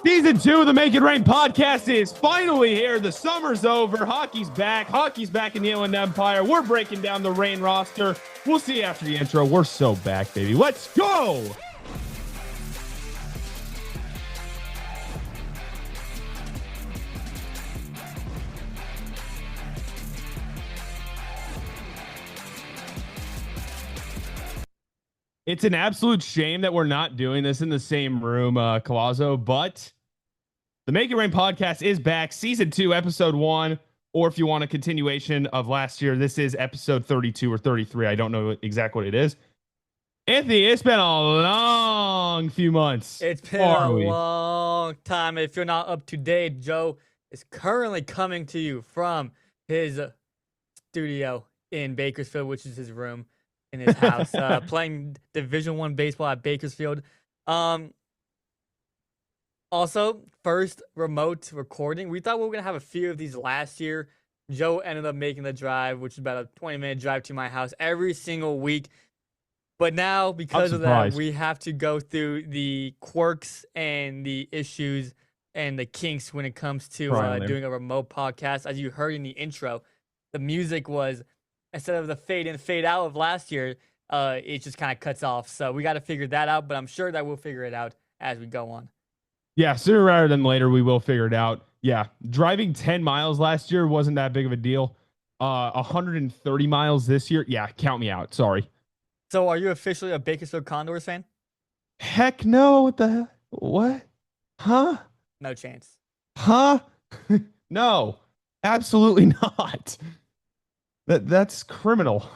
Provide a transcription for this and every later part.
Season 2 of the Make It Rain podcast is finally here. The summer's over. Hockey's back. Hockey's back in the Inland Empire. We're breaking down the Rain roster. We'll see you after the intro. We're so back, baby. Let's go! It's an absolute shame that we're not doing this in the same room, Collazo, but the Make It Rain podcast is back. Season 2, episode 1, or if you want a continuation of last year, this is episode 32 or 33. I don't know exactly what it is. Anthony, it's been a long few months. It's been a long time. If you're not up to date, Joe is currently coming to you from his studio in Bakersfield, which is his room in his house, playing Division I baseball at Bakersfield. Also, first remote recording. We thought we were going to have a few of these last year. Joe ended up making the drive, which is about a 20-minute drive to my house every single week. But now, because of that, we have to go through the quirks and the issues and the kinks when it comes to doing a remote podcast. As you heard in the intro, the music was, instead of the fade in, fade out of last year, it just kind of cuts off. So we got to figure that out, but I'm sure that we'll figure it out as we go on. Yeah, sooner rather than later, we will figure it out. Yeah, driving 10 miles last year wasn't that big of a deal. 130 miles this year, yeah, count me out. Sorry. So are you officially a Bakersfield Condors fan? Heck no. What the hell? What? Huh? No chance. Huh? No, absolutely not. That's criminal.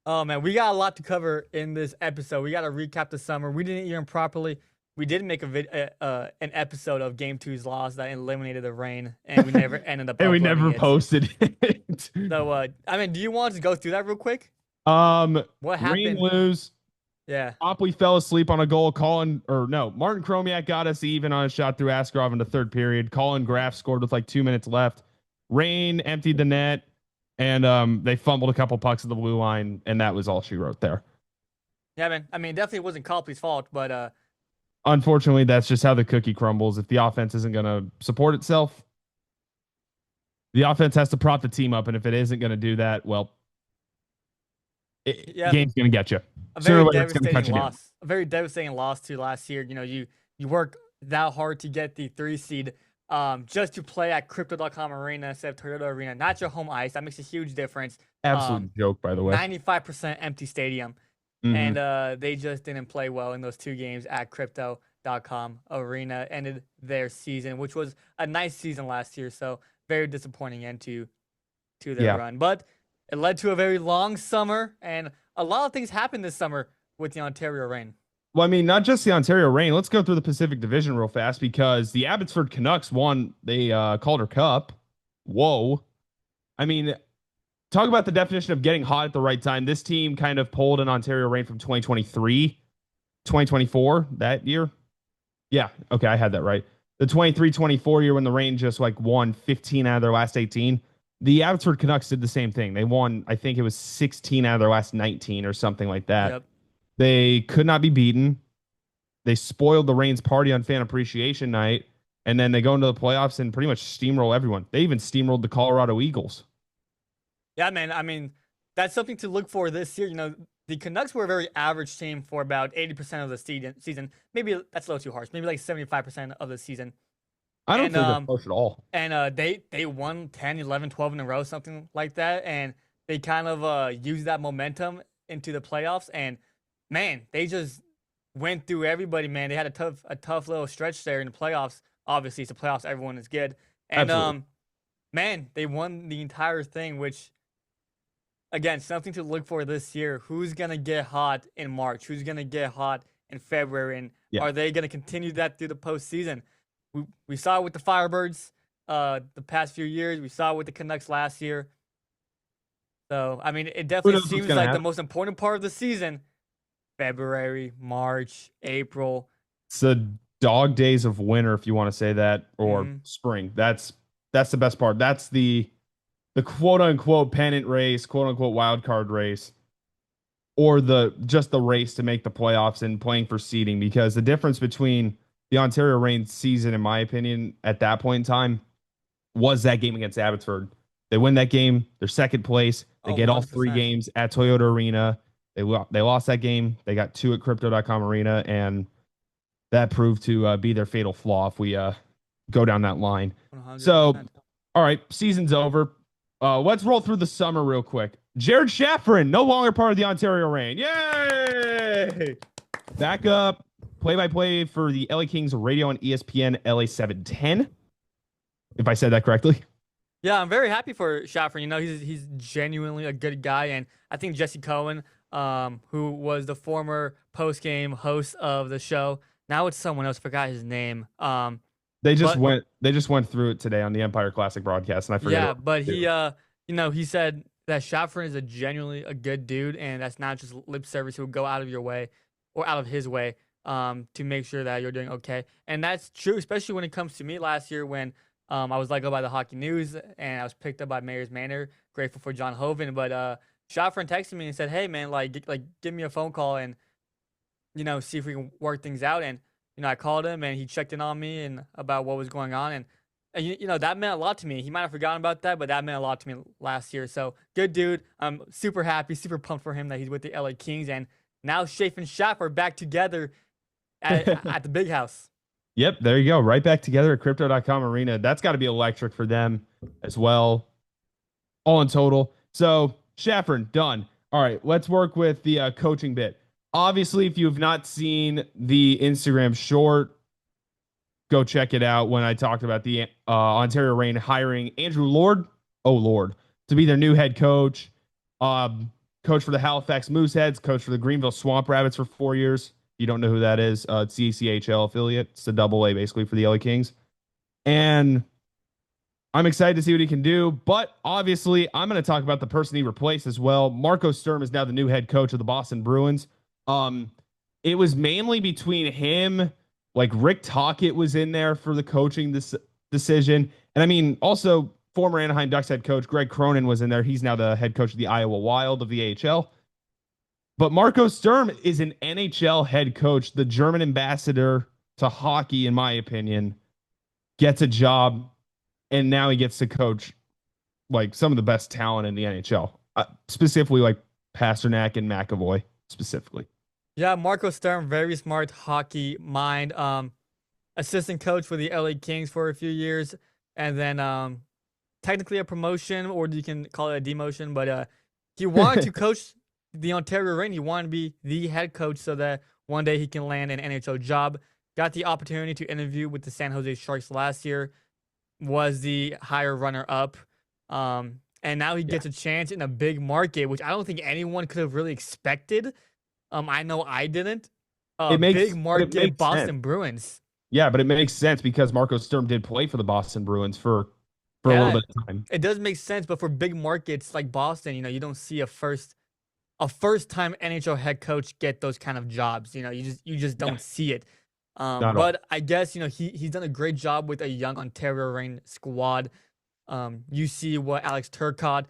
Oh, man, we got a lot to cover in this episode. We got to recap the summer. We didn't even properly. We did make an episode of Game 2's loss that eliminated the Rain, and we never ended up. And we never posted it. So, do you want to go through that real quick? What happened? Rain lose. Yeah. Opley fell asleep on a goal. Martin Chromiak got us even on a shot through Askarov in the third period. Colin Graff scored with like 2 minutes left. Rain emptied the net. And they fumbled a couple pucks at the blue line, and that was all she wrote there. Yeah, man. I mean, definitely wasn't Copley's fault, but unfortunately, that's just how the cookie crumbles. If the offense isn't going to support itself, the offense has to prop the team up, and if it isn't going to do that, well, game's going to get you. A very devastating loss. A very devastating loss to last year. You know, you work that hard to get the 3 seed. Just to play at Crypto.com Arena instead of Toyota Arena, not your home ice. That makes a huge difference. Absolute joke, by the way. 95% empty stadium. Mm-hmm. And they just didn't play well in those 2 games at Crypto.com Arena. Ended their season, which was a nice season last year. So very disappointing end to their run. But it led to a very long summer, and a lot of things happened this summer with the Ontario Rain. Well, I mean, not just the Ontario Rain. Let's go through the Pacific Division real fast because the Abbotsford Canucks won the Calder Cup. Whoa. I mean, talk about the definition of getting hot at the right time. This team kind of pulled an Ontario Rain from 2023, 2024, that year. Yeah, okay, I had that right. The 23-24 year when the Rain just won 15 out of their last 18. The Abbotsford Canucks did the same thing. They won, I think it was 16 out of their last 19 or something like that. Yep. They could not be beaten. They spoiled the Rain's party on Fan Appreciation Night, and then they go into the playoffs and pretty much steamroll everyone. They even steamrolled the Colorado Eagles. Yeah, man. I mean, that's something to look for this year. You know, the Canucks were a very average team for about 80% of the season. Maybe that's a little too harsh. Maybe like 75% of the season. I don't think they're close at all. And they won 10, 11, 12 in a row, something like that, and they kind of used that momentum into the playoffs, and man, they just went through everybody, man. They had a tough little stretch there in the playoffs. Obviously, it's the playoffs. Everyone is good. And, man, they won the entire thing, which, again, something to look for this year. Who's going to get hot in March? Who's going to get hot in February? And are they going to continue that through the postseason? We saw it with the Firebirds the past few years. We saw it with the Canucks last year. So, I mean, it definitely seems like the most important part of the season – February, March, April. It's the dog days of winter, if you want to say that, or spring. That's the best part. That's the quote unquote pennant race, quote unquote wild card race, or the race to make the playoffs and playing for seeding. Because the difference between the Ontario Reign season, in my opinion, at that point in time, was that game against Abbotsford. They win that game, they're second place. They Oh, get all three 100%. games at Toyota Arena. They lost that game. They got two at Crypto.com Arena, and that proved to be their fatal flaw if we go down that line. So, 100%. all right, season's over. Let's roll through the summer real quick. Jared Shaffrin, no longer part of the Ontario Reign. Yay! Back up, play-by-play for the LA Kings radio on ESPN LA 710. If I said that correctly. Yeah, I'm very happy for Shaffrin. You know, he's genuinely a good guy, and I think Jesse Cohen, who was the former post-game host of the show, now it's someone else. Forgot his name. They just But went through it today on the Empire Classic broadcast, and I forget. yeah, What but to he do. you know, he said that Shaffrin is a genuinely a good dude, and that's not just lip service. He'll go out of your way or out of his way to make sure that you're doing okay. And that's true, especially when it comes to me last year when I was let go by the Hockey News and I was picked up by Mayor's Manor. Grateful for John Hoven, but Shaffrin texted me and said, "Hey man, like give me a phone call and you know see if we can work things out." And you know I called him and he checked in on me and about what was going on and you know that meant a lot to me. He might have forgotten about that, but that meant a lot to me last year. So good dude. I'm super happy, super pumped for him that he's with the LA Kings and now Shafe and Shaff are back together at the big house. Yep, there you go. Right back together at Crypto.com Arena. That's got to be electric for them as well. All in total. So, Shaffrin, done. All right, let's work with the coaching bit. Obviously, if you have not seen the Instagram short, go check it out when I talked about the Ontario Reign hiring Andrew Lord, oh Lord, to be their new head coach. Coach for the Halifax Mooseheads, coach for the Greenville Swamp Rabbits for 4 years. You don't know who that is. It's the ECHL affiliate. It's a double A basically for the LA Kings. And I'm excited to see what he can do. But obviously, I'm going to talk about the person he replaced as well. Marco Sturm is now the new head coach of the Boston Bruins. It was mainly between him, like Rick Tocchet was in there for the coaching decision. And I mean, also former Anaheim Ducks head coach Greg Cronin was in there. He's now the head coach of the Iowa Wild of the AHL. But Marco Sturm is an NHL head coach, the German ambassador to hockey, in my opinion, gets a job, and now he gets to coach like some of the best talent in the NHL, specifically like Pasternak and McAvoy, specifically. Yeah, Marco Sturm, very smart hockey mind. Assistant coach for the LA Kings for a few years, and then technically a promotion, or you can call it a demotion. But he wanted to coach the Ontario Reign. He wanted to be the head coach so that one day he can land an NHL job. Got the opportunity to interview with the San Jose Sharks last year. Was the higher runner up. And now he gets a chance in a big market, which I don't think anyone could have really expected. I know I didn't. Big It market makes Boston sense. Bruins. Yeah, but it makes sense because Marco Sturm did play for the Boston Bruins for a little Yeah, bit of time. it does make sense, but for big markets like Boston, you know, you don't see a first time NHL head coach get those kind of jobs. You know, you just Yeah, don't see it. not at all. But I guess you know he's done a great job with a young Ontario Reign squad. You see what Alex Turcotte,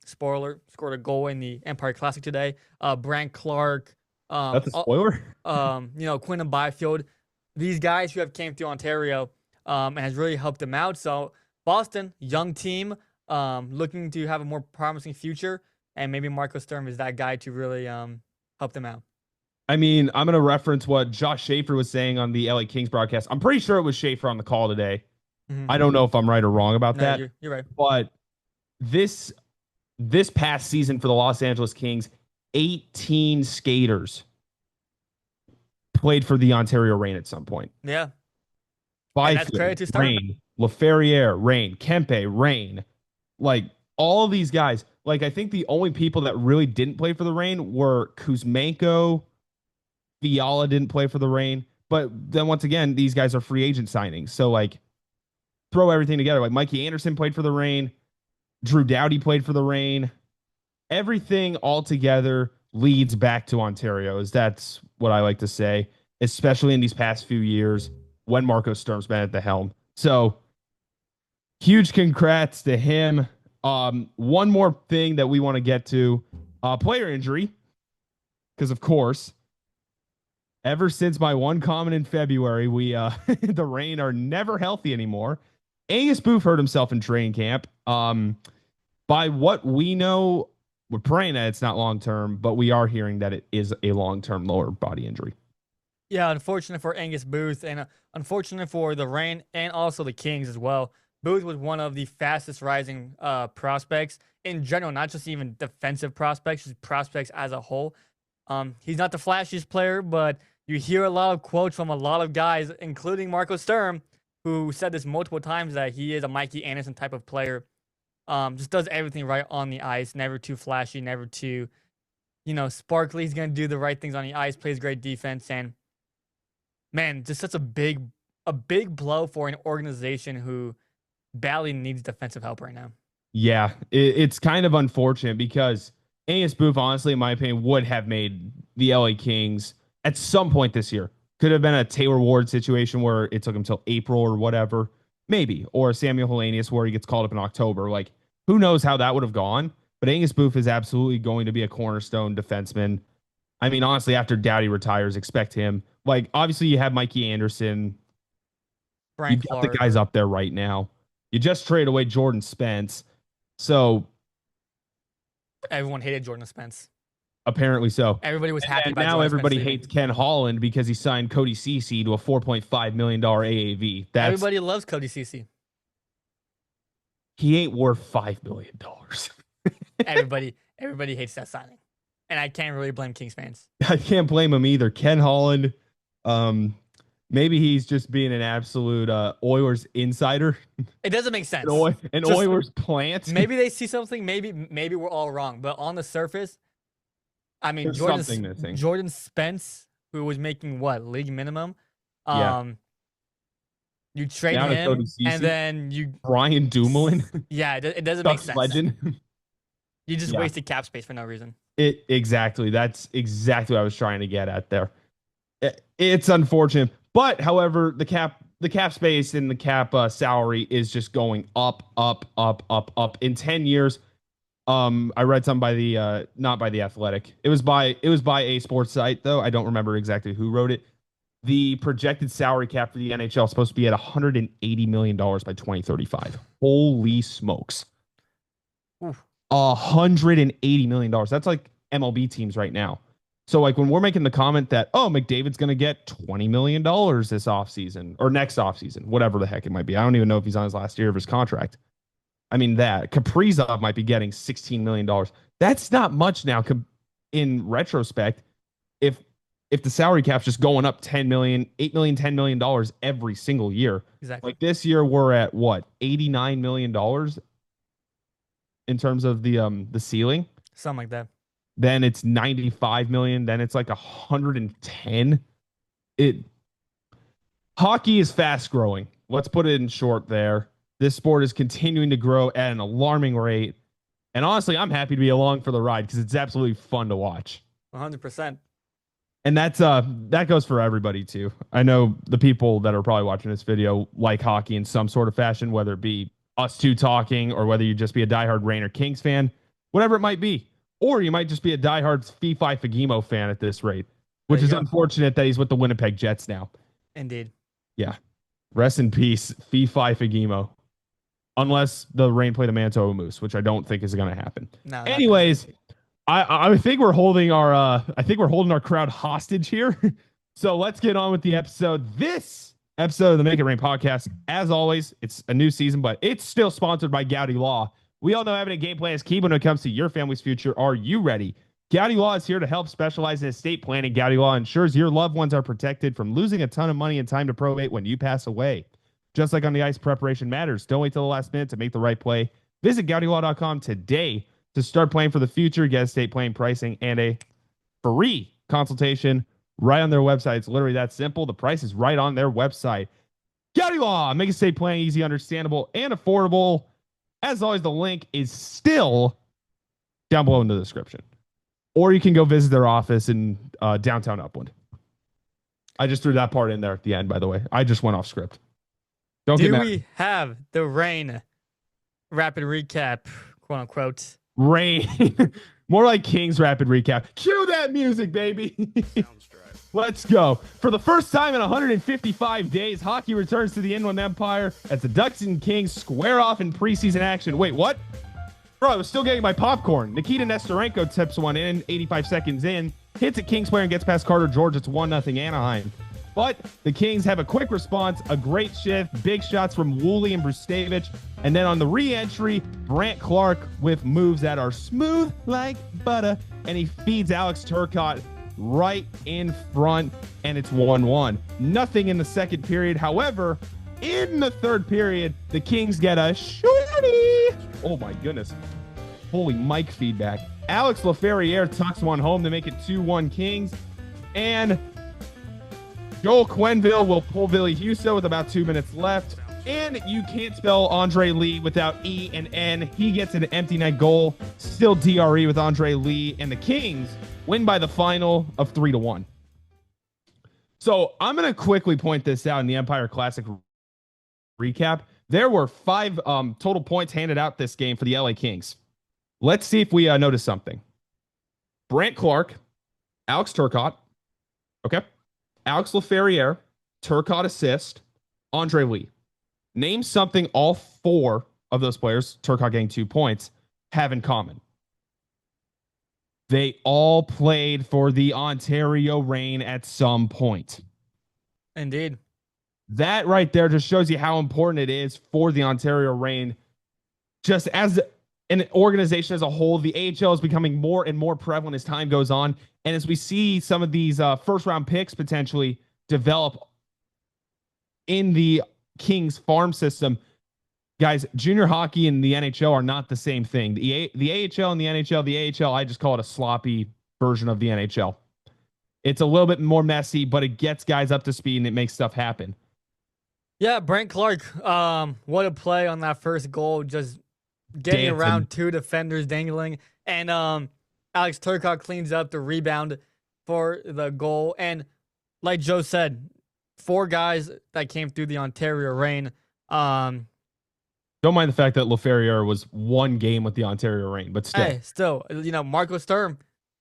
spoiler, scored a goal in the Empire Classic today. Brant Clark, That's a spoiler. you know, Quinton Byfield, these guys who have came through Ontario, and has really helped them out. So Boston, young team, looking to have a more promising future, and maybe Marco Sturm is that guy to really help them out. I mean, I'm going to reference what Josh Schaefer was saying on the LA Kings broadcast. I'm pretty sure it was Schaefer on the call today. Mhm. I don't know if I'm right or wrong about No, that, you're right. but this this past season for the Los Angeles Kings, 18 skaters played for the Ontario Reign at some point. Yeah, and that's Byfield, credit to Sturm. Rain, LaFerriere, Rain, Kempe, Rain. Like all of these guys, like I think the only people that really didn't play for the Reign were Kuzmenko, Fiala didn't play for the Reign. But then once again, these guys are free agent signings. So like throw everything together. Like Mikey Anderson played for the Reign. Drew Doughty played for the Reign. Everything all together leads back to Ontario. Is that's what I like to say, especially in these past few years when Marco Sturm's been at the helm. So huge congrats to him. One more thing that we want to get to, player injury, because of course Ever since my one comment in February, we the Reign are never healthy anymore. Angus Booth hurt himself in training camp. By what we know, we're praying that it's not long term, but we are hearing that it is a long term lower body injury. Yeah, unfortunate for Angus Booth and unfortunate for the Reign and also the Kings as well. Booth was one of the fastest rising prospects in general, not just even defensive prospects, just prospects as a whole. He's not the flashiest player, but you hear a lot of quotes from a lot of guys, including Marco Sturm, who said this multiple times that he is a Mikey Anderson type of player. Just does everything right on the ice, never too flashy, never too, sparkly. He's gonna do the right things on the ice, plays great defense, and man, just such a big blow for an organization who badly needs defensive help right now. Yeah, it's kind of unfortunate because Angus Booth, honestly, in my opinion, would have made the LA Kings at some point this year. Could have been a Taylor Ward situation where it took him till April or whatever, maybe, or a Samuel Hellenius where he gets called up in October. Like, who knows how that would have gone? But Angus Booth is absolutely going to be a cornerstone defenseman. I mean, honestly, after Doughty retires, expect him. Like, obviously, you have Mikey Anderson. Frank You've got the Clark. guys up there right now. You just traded away Jordan Spence. So Everyone hated Jordan Spence. apparently so. Everybody was happy And about now Jordan everybody Spence hates Ken Holland because he signed Cody Ceci to a $4.5 million AAV. Everybody loves Cody Ceci. He ain't worth $5 million. Everybody hates that signing. And I can't really blame Kings fans. I can't blame him either. Ken Holland, maybe he's just being an absolute Oilers insider. It doesn't make sense. An Oilers plant. Maybe they see something. Maybe we're all wrong. But on the surface, I mean, Jordan Spence, who was making what, league minimum? You trade him, and then you Brian Dumoulin. Yeah, it doesn't make sense. Legend. You just wasted cap space for no reason. Exactly. That's exactly what I was trying to get at there. It's unfortunate, but however, the cap space and the cap salary is just going up, up, up, up, up. In 10 years, I read something by the not by the Athletic. It was by a sports site though. I don't remember exactly who wrote it. The projected salary cap for the NHL is supposed to be at $180 million by 2035. Holy smokes. Oof. $180 million. That's like MLB teams right now. So like when we're making the comment that, oh, McDavid's going to get $20 million this offseason or next offseason, whatever the heck it might be. I don't even know if he's on his last year of his contract. I mean, that Kaprizov might be getting $16 million. That's not much now in retrospect. If the salary cap's just going up 10 million, 8 million, $10 million every single year. Exactly. Like this year we're at what, $89 million in terms of the ceiling. Something like that. Then it's 95 million. Then it's like 110. Hockey is fast growing. Let's put it in short there. This sport is continuing to grow at an alarming rate. And honestly, I'm happy to be along for the ride because it's absolutely fun to watch. 100%. And that goes for everybody too. I know the people that are probably watching this video like hockey in some sort of fashion, whether it be us two talking or whether you just be a diehard Reign or Kings fan, whatever it might be. Or you might just be a diehard Fee-Fi Fagimo fan at this rate, which is unfortunate that he's with the Winnipeg Jets now. Indeed. Yeah. Rest in peace, Fee-Fi Fagimo. Unless the Reign play the Manitoba Moose, which I don't think is going to happen. No, anyways, I think we're holding our crowd hostage here. So let's get on with the episode. This episode of the Make It Rain podcast, as always, it's a new season, but it's still sponsored by Gowdy Law. We all know having a game plan is key when it comes to your family's future. Are you ready? Gowdy Law is here to help specialize in estate planning. Gowdy Law ensures your loved ones are protected from losing a ton of money and time to probate when you pass away. Just like on the ice, preparation matters. Don't wait till the last minute to make the right play. Visit GowdyLaw.com today to start planning for the future, get estate planning pricing, and a free consultation right on their website. It's literally that simple. The price is right on their website. Gowdy Law, make estate planning easy, understandable, and affordable. As always, the link is still down below in the description. Or you can go visit their office in downtown Upland. I just threw that part in there at the end, by the way. I just went off script. Do we have the Reign rapid recap, quote unquote? Reign. More like King's rapid recap. Cue that music, baby. Let's go. For the first time in 155 days, hockey returns to the Inland Empire as the Ducks and Kings square off in preseason action. Wait, what? Bro, I was still getting my popcorn. Nikita Nestorenko tips one in, 85 seconds in, hits a Kings player and gets past Carter George. It's 1-0 Anaheim. But the Kings have a quick response, a great shift, big shots from Woolley and Brustevich. And then on the re-entry, Brant Clark with moves that are smooth like butter. And he feeds Alex Turcotte right in front, and it's 1-1. Nothing in the second period. However, in the third period, the Kings get a shorty. Oh my goodness. Holy mic feedback. Alex Laferriere tucks one home to make it 2-1 Kings. And Joel Quenneville will pull Billy Huso with about 2 minutes left. And you can't spell Andre Lee without E and N. He gets an empty net goal. Still DRE with Andre Lee. And the Kings win by the final of 3-1. So I'm going to quickly point this out in the Empire Classic recap. There were 5 total points handed out this game for the LA Kings. Let's see if we notice something. Brant Clark, Alex Turcotte. Okay. Alex Laferriere, Turcotte assist, Andre Lee. Name something all 4 of those players, Turcotte getting 2 points, have in common. They all played for the Ontario Reign at some point. Indeed. That right there just shows you how important it is for the Ontario Reign. Just as an organization as a whole, the AHL is becoming more and more prevalent as time goes on. And as we see some of these first round picks potentially develop in the Kings farm system, guys, junior hockey and the NHL are not the same thing. The AHL and the NHL, the AHL, I just call it a sloppy version of the NHL. It's a little bit more messy, but it gets guys up to speed and it makes stuff happen. Yeah, Brant Clark, what a play on that first goal, just getting around 2 defenders dangling. And Alex Turcotte cleans up the rebound for the goal. And like Joe said, 4 guys that came through the Ontario Reign. Don't mind the fact that Laferriere was 1 game with the Ontario Reign, but still. Hey, still, Marco Sturm,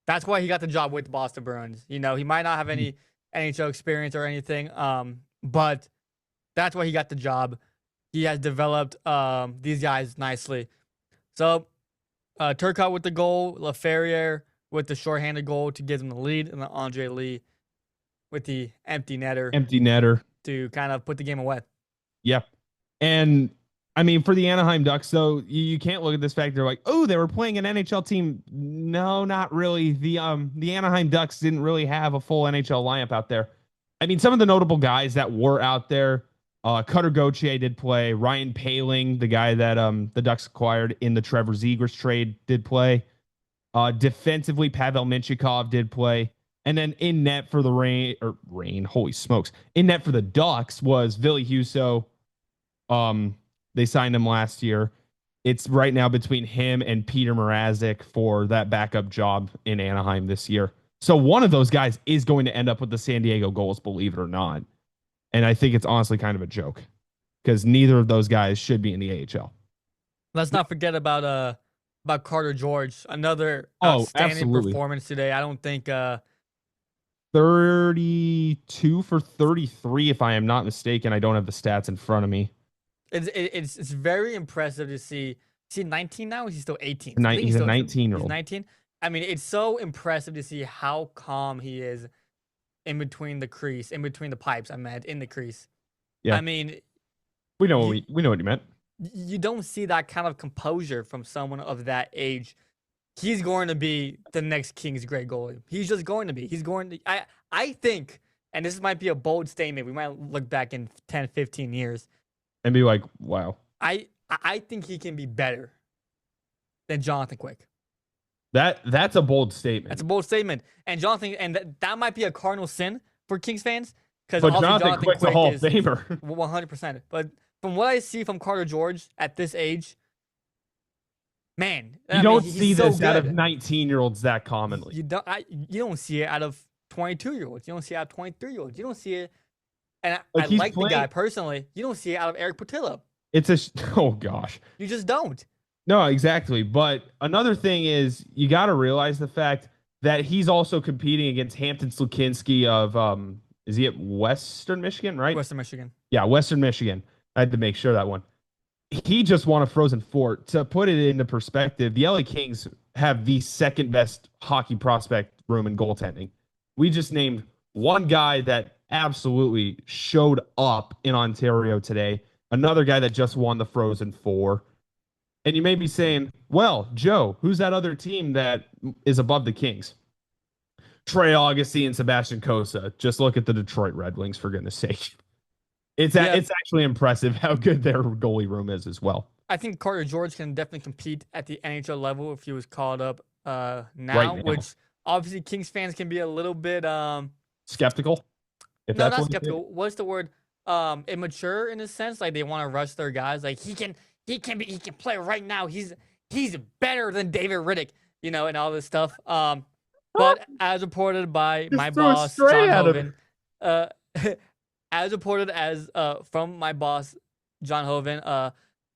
that's why he got the job with the Boston Bruins. He might not have any NHL experience or anything, but that's why he got the job. He has developed these guys nicely. So Turcotte with the goal, Laferriere with the shorthanded goal to give them the lead, and then Andre Lee with the empty netter to kind of put the game away. Yep. And I mean, for the Anaheim Ducks, though, you can't look at this fact. They're like, oh, they were playing an NHL team. No, not really. The Anaheim Ducks didn't really have a full NHL lineup out there. I mean, some of the notable guys that were out there, Cutter Gauthier did play. Ryan Poehling, the guy that the Ducks acquired in the Trevor Zegras trade, did play. Defensively, Pavel Minchikov did play. And then in net for the Reign, holy smokes. In net for the Ducks was Billy Huso. They signed him last year. It's right now between him and Peter Mrazek for that backup job in Anaheim this year. So one of those guys is going to end up with the San Diego Gulls, believe it or not. And I think it's honestly kind of a joke because neither of those guys should be in the AHL. Let's not forget about Carter George. Another outstanding performance today. I don't think 32 for 33, if I am not mistaken. I don't have the stats in front of me. It's very impressive to see. Is he 19 now? Or is he still 18? He's a 19-year-old. He's 19. I mean, it's so impressive to see how calm he is in between the crease, in between the pipes. I meant in the crease. Yeah. I mean, we know what you meant. You don't see that kind of composure from someone of that age. He's going to be the next Kings great goalie. He's just going to be. He's going to. I think, and this might be a bold statement. We might look back in 10, 15 years and be like, wow. I think he can be better than Jonathan Quick. That's a bold statement. That's a bold statement. And Jonathan, and that might be a cardinal sin for Kings fans. But Jonathan Quick's a Hall of Famer. 100%. But from what I see from Carter George at this age, man, you don't see this out of 19-year-olds that commonly. You don't see it out of 22-year-olds. You don't see it out of 23-year-olds. You don't see it. And I like the guy personally. You don't see it out of Eric Portillo. Oh gosh. You just don't. No, exactly. But another thing is you got to realize the fact that he's also competing against Hampton Slukinski of is he at Western Michigan, right? Western Michigan. Yeah, Western Michigan. I had to make sure that one. He just won a Frozen Four. To put it into perspective, the LA Kings have the second best hockey prospect room in goaltending. We just named one guy that absolutely showed up in Ontario today, another guy that just won the Frozen Four. And you may be saying, well, Joe, who's that other team that is above the Kings? Trey Augusty and Sebastian Cossa. Just look at the Detroit Red Wings, for goodness sake. It's actually impressive how good their goalie room is as well. I think Carter George can definitely compete at the NHL level if he was called up now, Right now. which obviously Kings fans can be a little bit Skeptical. If no, not skeptical. What's the word? Immature in a sense. Like they want to rush their guys. Like he can play right now. He's better than David Riddick, and all this stuff. But as reported by my boss, John Hoven, as reported from my boss, John Hoven,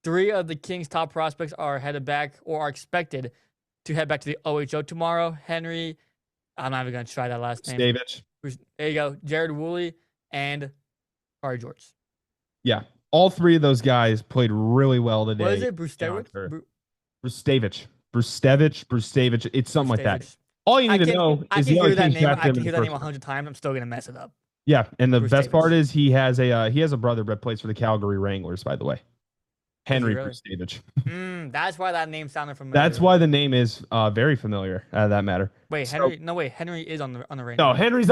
3 of the Kings' top prospects are headed back or are expected to head back to the OHO tomorrow. Henry, I'm not even going to try that last name. Stavich. There you go. Jared Woolley and Carter George. Yeah. All 3 of those guys played really well today. What is it? Brustevich? Brustevich. It's something like that. All you need to know is the I can hear that name 100 times. I'm still going to mess it up. Yeah, and the best part is he has a brother that plays for the Calgary Wranglers, by the way. Henry Brustevich. That's why that name sounded familiar. That's why the name is very familiar. That matter. Wait, Henry? No, wait. Henry is on the Wranglers. No, Henry's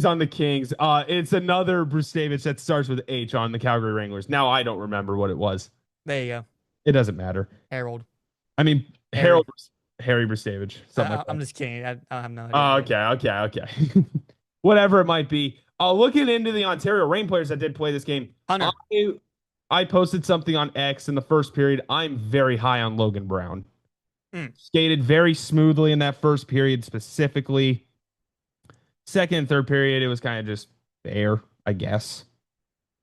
on the Kings. It's another Brustevich that starts with H on the Calgary Wranglers. Now I don't remember what it was. There you go. It doesn't matter. Harold. I mean, Harry Brustevich. I'm just kidding. I have no idea. Okay. Whatever it might be. Looking into the Ontario Reign players that did play this game, Hunter. I posted something on X in the first period. I'm very high on Logan Brown. Skated very smoothly in that first period specifically. Second and third period, it was kind of just fair, I guess.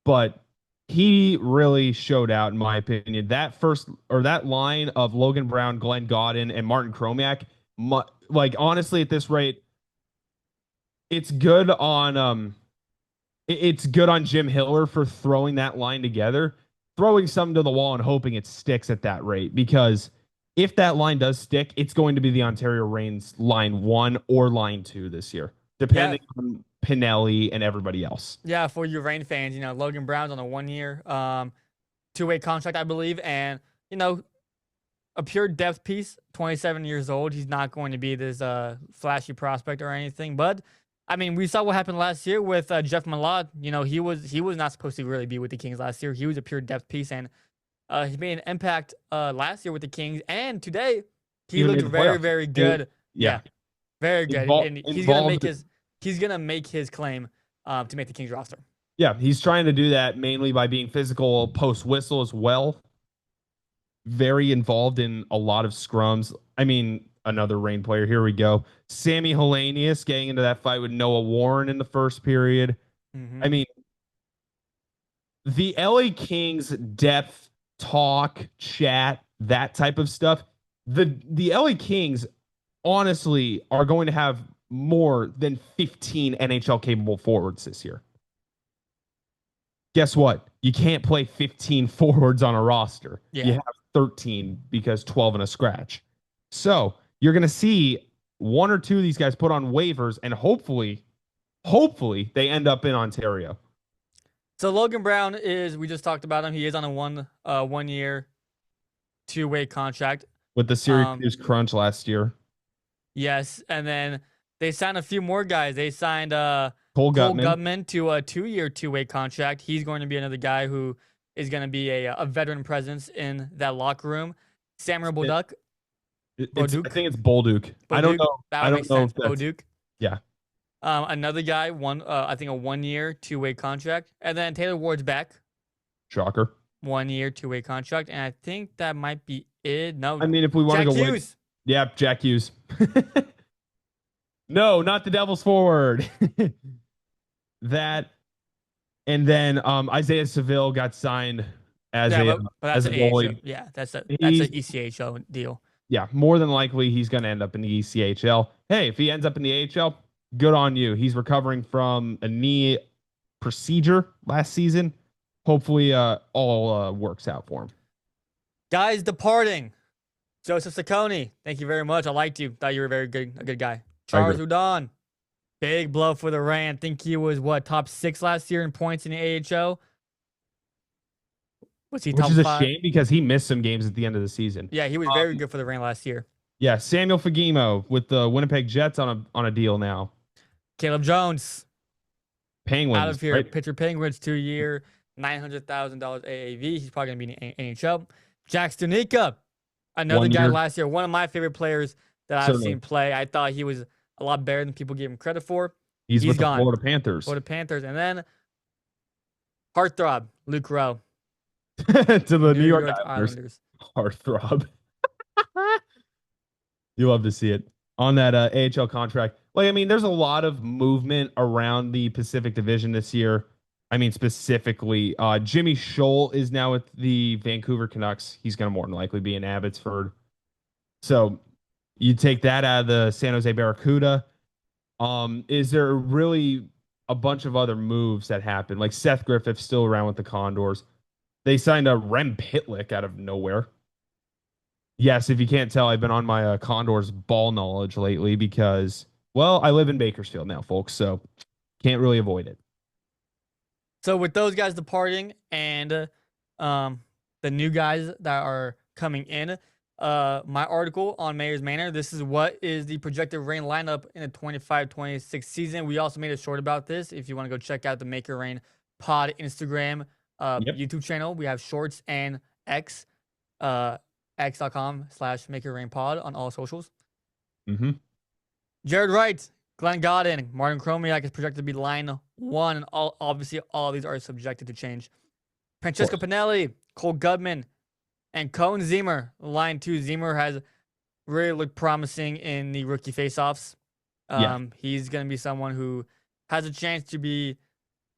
But he really showed out, in my opinion. That line of Logan Brown, Glenn Gaudin, and Martin Chromiak, honestly, at this rate, it's good on Jim Hiller for throwing that line together, throwing something to the wall and hoping it sticks at that rate. Because if that line does stick, it's going to be the Ontario Reign's line 1 or line 2 this year, depending on Pinelli and everybody else. Yeah, for you Reign fans, Logan Brown's on a 1-year, 2-way contract, I believe, and a pure depth piece. 27 years old. He's not going to be this flashy prospect or anything, but I mean, we saw what happened last year with Jeff Malott. He was not supposed to really be with the Kings last year. He was a pure depth piece, and he made an impact last year with the Kings, and today he looked very, very good. Yeah, very good, and he's gonna make his claim to make the Kings roster. Yeah, he's trying to do that mainly by being physical post whistle as well. Very involved in a lot of scrums. I mean, another Reign player. Here we go. Sammy Hellenius getting into that fight with Noah Warren in the first period. I mean, the LA Kings depth, talk, chat, that type of stuff. The LA Kings honestly are going to have more than 15 NHL capable forwards this year. Guess what? You can't play 15 forwards on a roster. Yeah. You have 13 because 12 in a scratch. So you're going to see 1 or 2 of these guys put on waivers, and hopefully they end up in Ontario. So Logan Brown we just talked about him. He is on a 1-year, 2-way contract. With the Syracuse Crunch last year. Yes, and then they signed a few more guys. They signed Cole Gutman to a 2-year, 2-way contract. He's going to be another guy who is going to be a veteran presence in that locker room. Samuel Bolduc. I think it's Bolduc. I don't know. I don't know if that's Bolduc. Yeah. Another guy, I think a 1-year, 2-way contract. And then Taylor Ward's back. Shocker. 1-year, 2-way contract. And I think that might be it. No. I mean, if we want to go Hughes. Yeah, Jack Hughes. No, not the Devils forward. That, and then Isaiah Seville got signed as a goalie. Yeah, that's an ECHL deal. Yeah, more than likely he's going to end up in the ECHL. Hey, if he ends up in the AHL, good on you. He's recovering from a knee procedure last season. Hopefully, all works out for him. Guys departing. Joseph Saccone, thank you very much. I liked you. Thought you were a good guy. Charles Udon, big blow for the Reign. I think he was top 6 last year in points in the AHL. Was he Which top is a 5? shame because he missed some games at the end of the season. Yeah, he was very good for the Reign last year. Yeah, Samuel Fagemo with the Winnipeg Jets on a deal now. Caleb Jones, Penguins out of here. right? Pitcher Penguins, 2-year, $900,000 AAV. He's probably gonna be in the NHL. Jack Stunica, another guy last year. One of my favorite players that I've seen play. I thought he was a lot better than people gave him credit for. He's with gone. The Florida Panthers. Florida Panthers, and then heartthrob Luke Rowe to the New York Islanders. Heartthrob. You love to see it on that AHL contract. Like, I mean, there's a lot of movement around the Pacific Division this year. I mean, specifically, Jimmy Scholl is now with the Vancouver Canucks. He's going to more than likely be in Abbotsford. So you take that out of the San Jose Barracuda. Is there really a bunch of other moves that happen? Like Seth Griffith's still around with the Condors. They signed a Rem Pitlick out of nowhere. Yes, if you can't tell, I've been on my Condors ball knowledge lately because, well, I live in Bakersfield now, folks, so can't really avoid it. So with those guys departing and the new guys that are coming in, my article on Mayor's Manor, this is what is the projected Reign lineup in the 25-26 season. We also made a short about this. If you want to go check out the Make It Rain pod Instagram, YouTube channel, we have shorts and X. x.com/makeitRainPod on all socials. Jared Wright, Glenn Godden, Martin Chromiak is projected to be line 1, and obviously all of these are subjected to change. Francesco Pinelli, Cole Gudman, and Cohen Zemer, line 2. Zemer has really looked promising in the rookie faceoffs. He's going to be someone who has a chance to be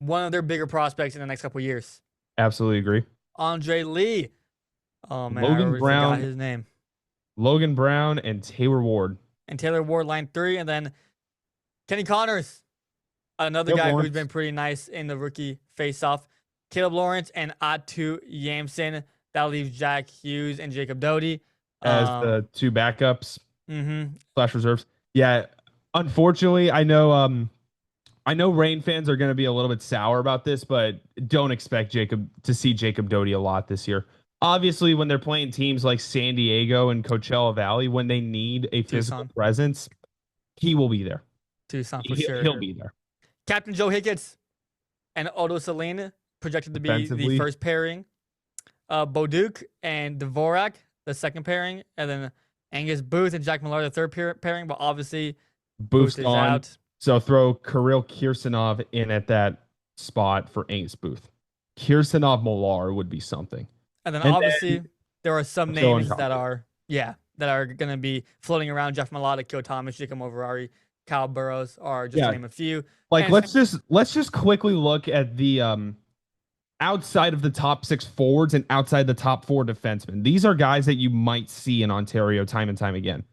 one of their bigger prospects in the next couple of years. Absolutely agree. Andre Lee. Oh, man, Logan I already Brown, forgot his name. Logan Brown and Taylor Ward. And Taylor Ward, line 3. And then Kenny Connors, another guy who's been pretty nice in the rookie faceoff. Caleb Lawrence and Atu Yamson. That leaves Jack Hughes and Jacob Doty as the 2 backups / reserves. Yeah, unfortunately, I know Reign fans are going to be a little bit sour about this, but don't expect to see Jacob Doty a lot this year. Obviously, when they're playing teams like San Diego and Coachella Valley, when they need a physical presence, he will be there. Tucson, for sure. He'll be there. Captain Joe Hicketts and Odo Celine projected to be the first pairing. Boduc and Dvorak, the second pairing. And then Angus Booth and Jack Millar, the third pairing. But obviously, Booth is out. So throw Kirill Kirsanov in at that spot for Angus Booth. Kirsanov Millar would be something. And then obviously there are some names that are going to be floating around. Jeff Malata, Kyo Thomas, Jacob Moverari, Kyle Burrows are just to name a few. Like, let's just quickly look at the outside of the top 6 forwards and outside the top 4 defensemen. These are guys that you might see in Ontario time and time again.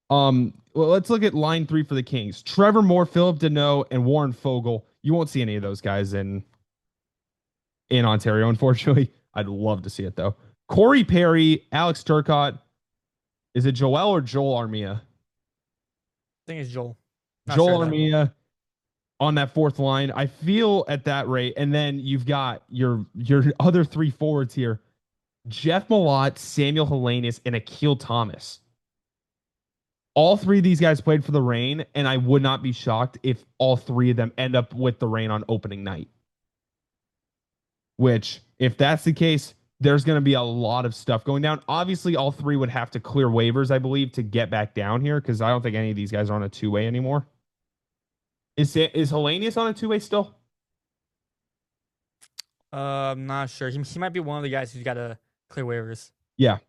Well, let's look at line 3 for the Kings. Trevor Moore, Philip Deneau, and Warren Fogle. You won't see any of those guys in Ontario, unfortunately. I'd love to see it, though. Corey Perry, Alex Turcotte. Is it Joel or Joel Armia? I think it's Joel. Joel Armia on that 4th line. I feel at that rate. And then you've got your other 3 forwards here. Jeff Malott, Samuel Hellenius, and Akil Thomas. All 3 of these guys played for the Reign, and I would not be shocked if all 3 of them end up with the Reign on opening night. Which, if that's the case, there's going to be a lot of stuff going down. Obviously, all 3 would have to clear waivers, I believe, to get back down here, because I don't think any of these guys are on a 2-way anymore. Is Hellenius on a 2-way still? I'm not sure. He might be one of the guys who's got to clear waivers. Yeah.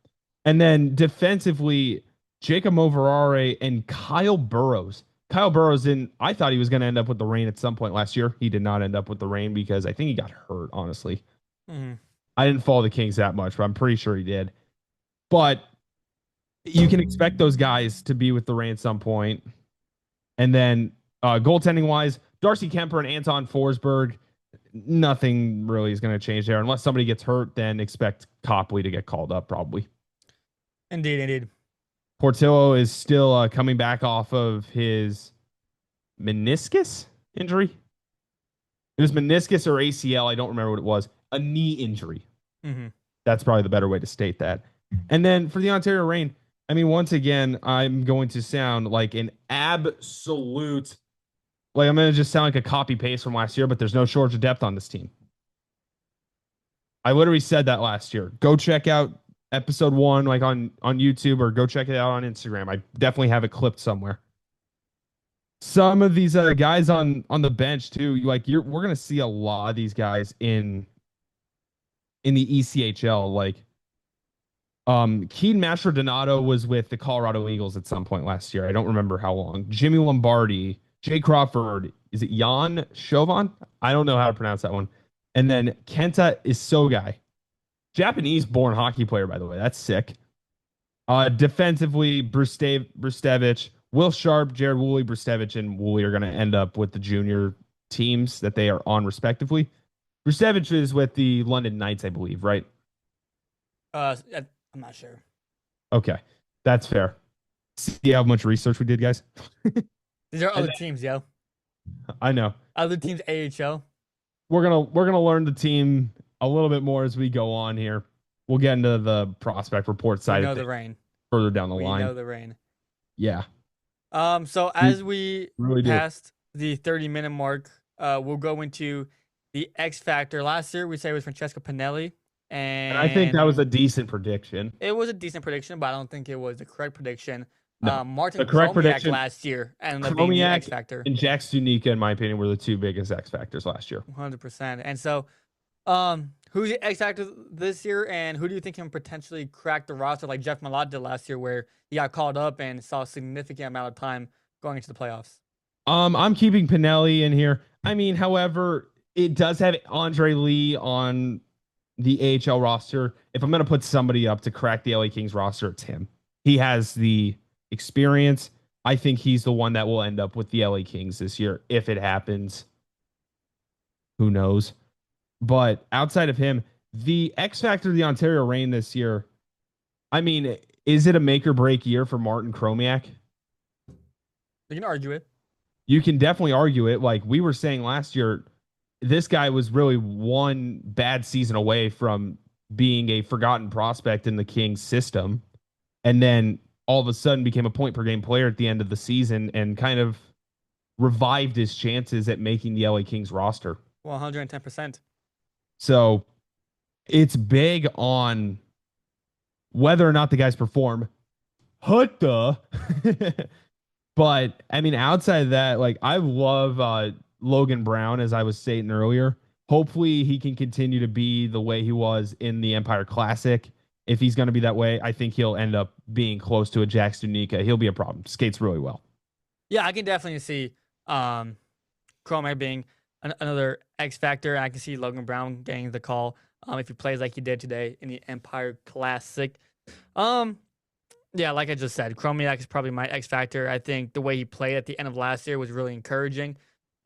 And then defensively, Jacob Moverare and Kyle Burrows. Kyle Burrows, I thought he was going to end up with the Reign at some point last year. He did not end up with the Reign because I think he got hurt, honestly. I didn't follow the Kings that much, but I'm pretty sure he did. But you can expect those guys to be with the Reign at some point. And then goaltending wise, Darcy Kemper and Anton Forsberg, nothing really is going to change there unless somebody gets hurt. Then expect Copley to get called up probably. Indeed, indeed. Portillo is still coming back off of his meniscus injury. It was meniscus or ACL. I don't remember what it was. A knee injury. Mm-hmm. That's probably the better way to state that. And then for the Ontario Reign, I mean, once again, I'm going to sound like an absolute, like I'm going to just sound like a copy paste from last year, but there's no shortage of depth on this team. I literally said that last year. Go check out episode 1, like on YouTube, or go check it out on Instagram. I definitely have it clipped somewhere. Some of these guys on the bench too, like we're gonna see a lot of these guys in the ECHL. Like Keaton Mastrodonato was with the Colorado Eagles at some point last year. I don't remember how long. Jimmy Lombardi, Jay Crawford, is it Jan Chauvin? I don't know how to pronounce that one. And then Kenta Isogai, Japanese born hockey player, by the way. That's sick. Defensively, Brustevich, Will Sharp, Jared Woolley, Brustevich, and Woolley are going to end up with the junior teams that they are on respectively. Brustevich is with the London Knights, I believe, right? I'm not sure. Okay, that's fair. See how much research we did, guys? These are other teams, yo. I know. Other teams, AHL. We're gonna learn the team a little bit more as we go on here. We'll get into the prospect report side. We know the Reign further down the line. We know the Reign. Yeah. So as we really passed the 30-minute mark, we'll go into the X Factor. Last year we said it was Francesco Pinelli, and I think that was a decent prediction. It was a decent prediction, but I don't think it was the correct prediction. No. Martin the correct Chromiak prediction last year and the X Factor. And Jack Stunica, in my opinion, were the two biggest X Factors last year. 100%. And so, who's the X Factor this year, and who do you think can potentially crack the roster like Jeff Malott did last year, where he got called up and saw a significant amount of time going into the playoffs? I'm keeping Pinelli in here. I mean, however, it does have Andre Lee on the AHL roster. If I'm going to put somebody up to crack the LA Kings roster, it's him. He has the experience. I think he's the one that will end up with the LA Kings this year. If it happens, who knows? But outside of him, the X Factor of the Ontario Reign this year, I mean, is it a make or break year for Martin Chromiak? You can argue it. You can definitely argue it. Like we were saying last year, this guy was really one bad season away from being a forgotten prospect in the Kings system. And then all of a sudden became a point per game player at the end of the season and kind of revived his chances at making the LA Kings roster. 110%. So it's big on whether or not the guys perform. But I mean, outside of that, like I love Logan Brown, as I was stating earlier. Hopefully he can continue to be the way he was in the Empire Classic. If he's going to be that way, I think he'll end up being close to a Jack Stunica. He'll be a problem. Skates really well. Yeah, I can definitely see Chromiak being another X Factor. I can see Logan Brown getting the call if he plays like he did today in the Empire Classic. Yeah, like I just said, Chromiak is probably my X Factor. I think the way he played at the end of last year was really encouraging.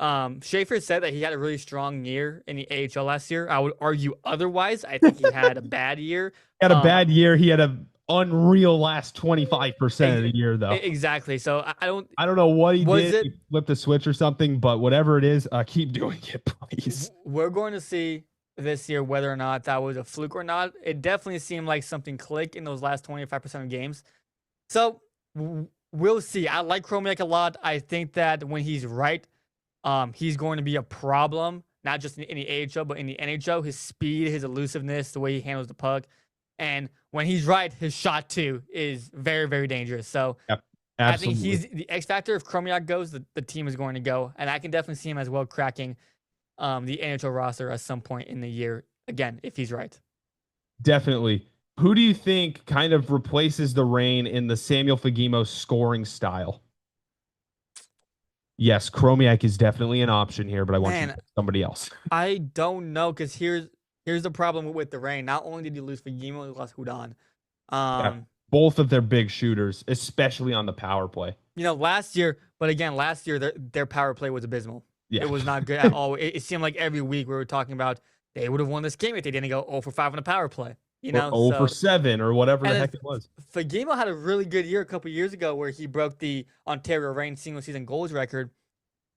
Schaefer said that he had a really strong year in the AHL last year. I would argue otherwise. I think he had a bad year. He had a bad year. He had an unreal last 25% of the year, though. Exactly. So I don't know what he did. He flipped a switch or something, but whatever it is, keep doing it, please. We're going to see this year whether or not that was a fluke or not. It definitely seemed like something clicked in those last 25% of games. So we'll see. I like Chromiak a lot. I think that when he's right, he's going to be a problem, not just in the AHL, but in the NHL. His speed, his elusiveness, the way he handles the puck. And when he's right, his shot, too, is very, very dangerous. So yep, I think he's the X Factor. If Chromiak goes, the team is going to go. And I can definitely see him as well cracking the NHL roster at some point in the year, again, if he's right. Definitely. Who do you think kind of replaces the Reign in the Samuel Fagimo scoring style? Yes, Chromiak is definitely an option here, but I want you to pick somebody else. I don't know, because here's the problem with the Reign. Not only did you lose Fagimo, you lost Hudon. Yeah. both of their big shooters, especially on the power play. Last year, but again, last year their power play was abysmal. Yeah. It was not good at all. It seemed like every week we were talking about they would have won this game if they didn't go 0 for 5 on the power play. Or 0 for So 7 or whatever the and heck it was. Fagemo had a really good year a couple years ago where he broke the Ontario Reign single season goals record.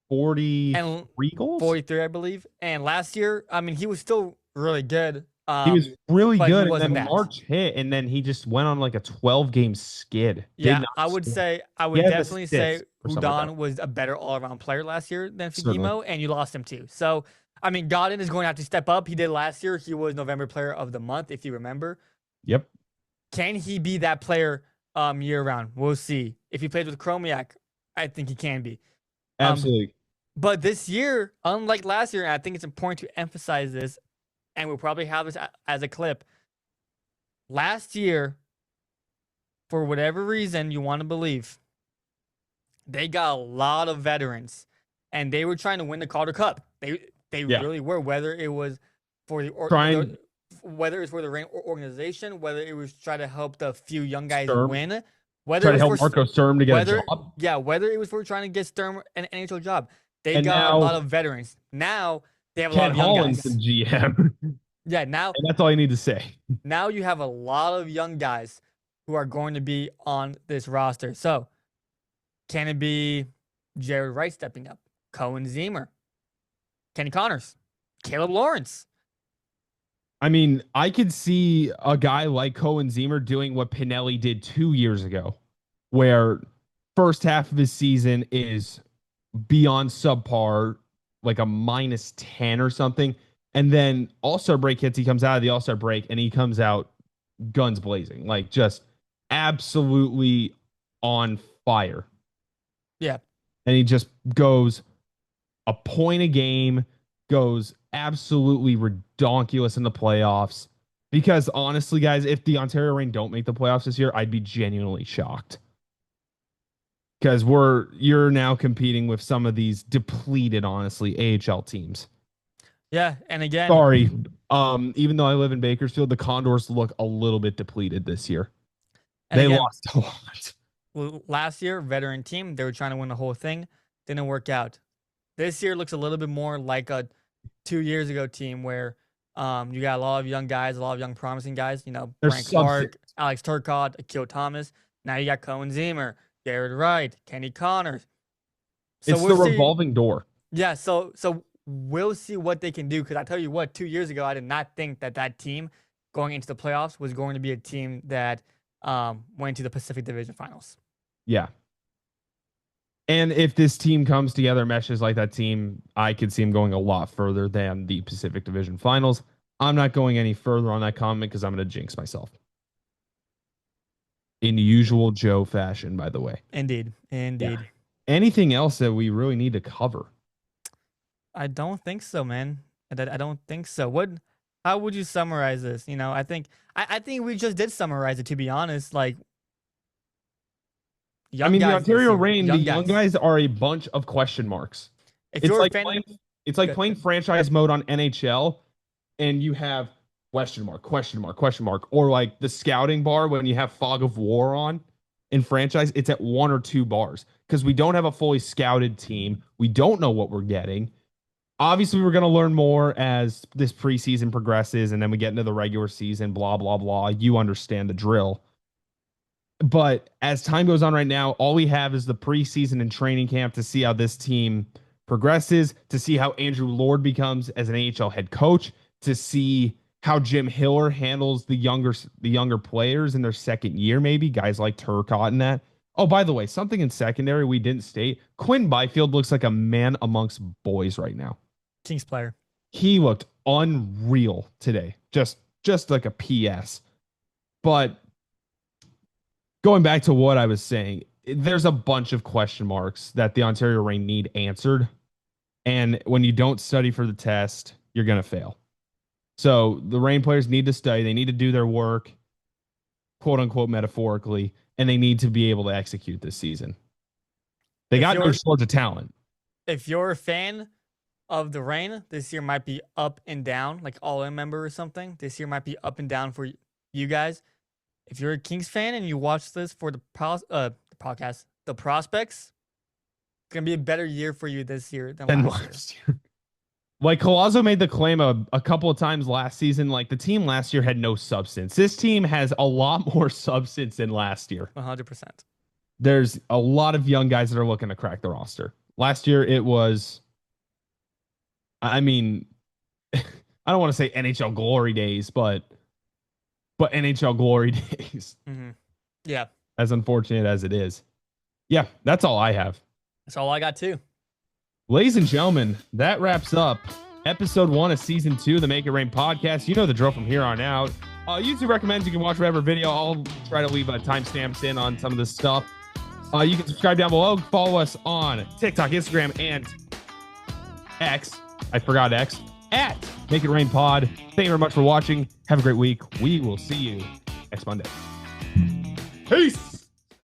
43 goals? 43, I believe. And last year, I mean, he was still really good. He was really but he good, and wasn't then that. March hit, and then he just went on like a 12-game skid. Yeah, I would definitely say Hudon was a better all-around player last year than Fagemo, and you lost him too. So, I mean, Godin is going to have to step up. He did last year. He was November Player of the Month, if you remember. Yep. Can he be that player year-round? We'll see. If he plays with Chromiak, I think he can be. Absolutely. But this year, unlike last year, and I think it's important to emphasize this, and we'll probably have this as a clip. Last year, for whatever reason you want to believe, they got a lot of veterans, and they were trying to win the Calder Cup. They really were. Whether it was for whether it was for the Reign organization, whether it was trying to help the few young guys win, whether try to help Marco Sturm to get a job. Yeah, whether it was for trying to get Sturm an NHL job. They got a lot of veterans. Now they have a lot of young guys. Ken Holland's the GM. Yeah, now and that's all you need to say. Now you have a lot of young guys who are going to be on this roster. So, can it be Jared Wright stepping up? Cohen Zemer, Kenny Connors, Caleb Lawrence? I mean, I could see a guy like Cohen Zemer doing what Pinelli did 2 years ago, where first half of his season is beyond subpar, like a -10 or something. And then All-Star break hits. He comes out of the All-Star break and he comes out guns blazing, like just absolutely on fire. Yeah. And he just goes a point a game, goes absolutely redonkulous in the playoffs. Because honestly, guys, if the Ontario Reign don't make the playoffs this year, I'd be genuinely shocked. Because you're now competing with some of these depleted, honestly, AHL teams. Yeah, and again, sorry, even though I live in Bakersfield, the Condors look a little bit depleted this year. They lost a lot. Well, last year, veteran team, they were trying to win the whole thing. Didn't work out. This year looks a little bit more like a 2 years ago team where you got a lot of young guys, a lot of young promising guys. Frank Clark, Alex Turcotte, Akil Thomas. Now you got Cohen Zemer, Jared Wright, Kenny Connors. So it's the revolving door. Yeah, so we'll see what they can do, because I tell you what, 2 years ago, I did not think that team going into the playoffs was going to be a team that went to the Pacific Division Finals. Yeah. And if this team comes together, meshes like that team, I could see them going a lot further than the Pacific Division Finals. I'm not going any further on that comment because I'm going to jinx myself. In usual Joe fashion, by the way. Indeed. Yeah. Anything else that we really need to cover? I don't think so, man. I don't think so. How would you summarize this? I think we just did summarize it, to be honest. Like, the Ontario Reign, the young guys are a bunch of question marks. It's like playing franchise mode on NHL, and you have question mark, or like the scouting bar when you have Fog of War on in franchise. It's at 1 or 2 bars because we don't have a fully scouted team. We don't know what we're getting. Obviously, we're going to learn more as this preseason progresses, and then we get into the regular season, blah, blah, blah. You understand the drill. But as time goes on right now, all we have is the preseason and training camp to see how this team progresses, to see how Andrew Lord becomes as an AHL head coach, to see how Jim Hiller handles the younger players in their second year, maybe guys like Turcotte and that. Oh, by the way, something in secondary we didn't state. Quinn Byfield looks like a man amongst boys right now. Kings player. He looked unreal today. Just like a PS. But going back to what I was saying, there's a bunch of question marks that the Ontario Reign need answered. And when you don't study for the test, you're going to fail. So the Reign players need to study. They need to do their work, quote unquote, metaphorically, and they need to be able to execute this season. They got no shortage of talent. If you're a fan of the Reign, this year might be up and down, like all-in member or something. This year might be up and down for you guys. if you're a Kings fan and you watch this for the podcast, the prospects, it's gonna be a better year for you this year than last year. Like Collazo made the claim a couple of times last season, like the team last year had no substance. This team has a lot more substance than last year. 100%. There's a lot of young guys that are looking to crack the roster. Last year it was, I mean, I don't want to say NHL glory days, but NHL glory days. Mm-hmm. Yeah. As unfortunate as it is. Yeah, that's all I have. That's all I got too. Ladies and gentlemen, that wraps up episode 1 of season 2 of the Make It Rain podcast. You know the drill from here on out. YouTube recommends you can watch whatever video. I'll try to leave timestamps in on some of this stuff. You can subscribe down below. Follow us on TikTok, Instagram, and X. I forgot X. At Make It Rain Pod. Thank you very much for watching. Have a great week. We will see you next Monday. Peace.